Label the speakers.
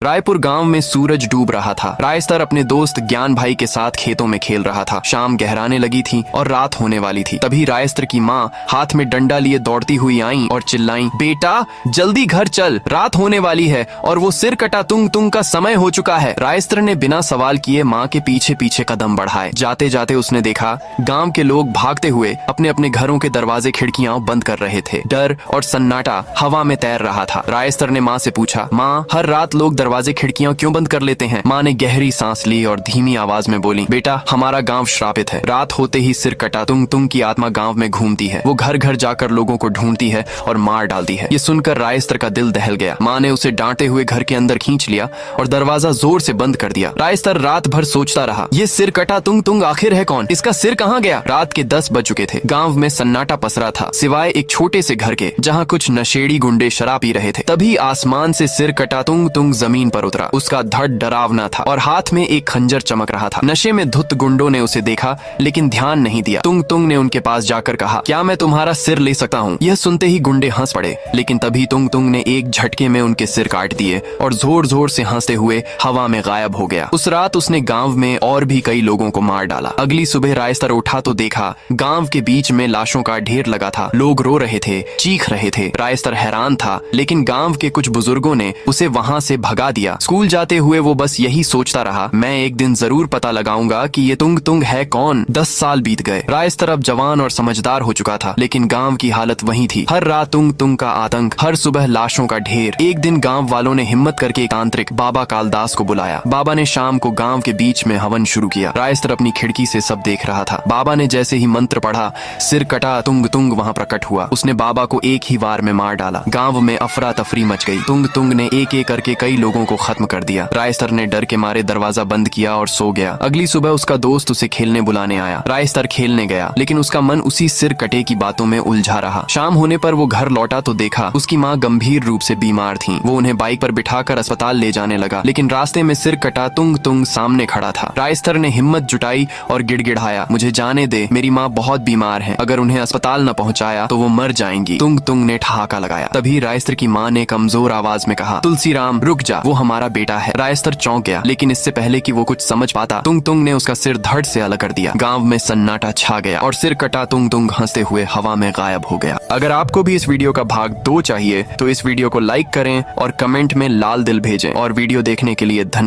Speaker 1: रायपुर गांव में सूरज डूब रहा था। रायस्तर अपने दोस्त ज्ञान भाई के साथ खेतों में खेल रहा था। शाम गहराने लगी थी और रात होने वाली थी। तभी रायस्तर की माँ हाथ में डंडा लिए दौड़ती हुई आई और चिल्लाई, बेटा जल्दी घर चल, रात होने वाली है और वो सिर कटा तुंग तुंग का समय हो चुका है। रायस्तर ने बिना सवाल किए माँ के पीछे पीछे कदम बढ़ाए। जाते जाते उसने देखा गांव के लोग भागते हुए अपने अपने घरों के दरवाजे खिड़कियां बंद कर रहे थे। डर और सन्नाटा हवा में तैर रहा था। रायस्तर ने माँ से पूछा, माँ हर रात लोग दरवाजे खिड़कियां क्यों बंद कर लेते हैं? माँ ने गहरी सांस ली और धीमी आवाज में बोली, बेटा हमारा गांव श्रापित है। रात होते ही सिर कटा तुंग तुंग की आत्मा गांव में घूमती है। वो घर घर जाकर लोगों को ढूंढती है और मार डालती है। ये सुनकर रायस्तर का दिल दहल गया। माँ ने उसे डांटे हुए घर के अंदर खींच लिया और दरवाजा जोर से बंद कर दिया। रायस्तर रात भर सोचता रहा, ये सिर कटा तुंग तुंग आखिर है कौन? इसका सिर कहाँ गया? रात के 10 बज चुके थे। गांव में सन्नाटा पसरा था सिवाय एक छोटे से घर के जहाँ कुछ नशेड़ी गुंडे शराब पी रहे थे। तभी आसमान से सिर कटा तुंग तुंग जमीन पर उतरा। उसका धड़ डरावना था और हाथ में एक खंजर चमक रहा था। नशे में धुत गुंडों ने उसे देखा लेकिन ध्यान नहीं दिया। तुंग तुंग ने उनके पास जाकर कहा, क्या मैं तुम्हारा सिर ले सकता हूँ? यह सुनते ही गुंडे हंस पड़े, लेकिन तभी तुंग तुंग ने एक झटके में उनके सिर काट दिए और जोर जोर से हंसते हुए हवा में गायब हो गया। उस रात उसने गांव में और भी कई लोगों को मार डाला। अगली सुबह रायस्तर उठा तो देखा गांव के बीच में लाशों का ढेर लगा था। लोग रो रहे थे, चीख रहे थे। रायस्तर हैरान था, लेकिन गांव के कुछ बुजुर्गों ने उसे वहां से भगा दिया। स्कूल जाते हुए वो बस यही सोचता रहा, मैं एक दिन जरूर पता लगाऊंगा कि ये तुंग तुंग है कौन। 10 साल बीत गए। रायस्तर अब जवान और समझदार हो चुका था, लेकिन गांव की हालत वही थी। हर रात तुंग तुंग का आतंक, हर सुबह लाशों का ढेर। एक दिन गांव वालों ने हिम्मत करके एक तांत्रिक बाबा कालदास को बुलाया। बाबा ने शाम को गांव के बीच में हवन शुरू किया। रायस्तर अपनी खिड़की से सब देख रहा था। बाबा ने जैसे ही मंत्र पढ़ा, सिर कटा तुंग तुंग वहां प्रकट हुआ। उसने बाबा को एक ही वार में मार डाला। गांव में अफरा तफरी मच गई। तुंग तुंग ने एक एक करके कई लोगों को खत्म कर दिया। रायस्तर ने डर के मारे दरवाजा बंद किया और सो गया। अगली सुबह उसका दोस्त उसे खेलने बुलाने आया। रायस्तर खेलने गया, लेकिन उसका मन उसी सिर कटे की बातों में उलझा रहा। शाम होने पर वो घर लौटा तो देखा उसकी माँ गंभीर रूप से बीमार थी। वो उन्हें बाइक पर बिठाकर अस्पताल ले जाने लगा, लेकिन रास्ते में सिर कटा तुंग तुंग सामने खड़ा था। रायस्तर ने हिम्मत जुटाई और गिड़गिड़ाया, मुझे जाने दे, मेरी माँ बहुत बीमार है। अगर उन्हें अस्पताल न पहुँचाया तो वो मर जाएंगी। तुंग तुंग ने ठहाका लगाया। तभी रायस्तर की माँ ने कमजोर आवाज में कहा, तुलसीराम रुक जा, वो हमारा बेटा है। रायस्तर चौंक गया, लेकिन इससे पहले कि वो कुछ समझ पाता, तुंग तुंग ने उसका सिर धड़ से अलग कर दिया। गांव में सन्नाटा छा गया और सिर कटा तुंग तुंग हंसते हुए हवा में गायब हो गया। अगर आपको भी इस वीडियो का भाग 2 चाहिए तो इस वीडियो को लाइक करें और कमेंट में लाल दिल भेजें। और वीडियो देखने के लिए धन्यवाद।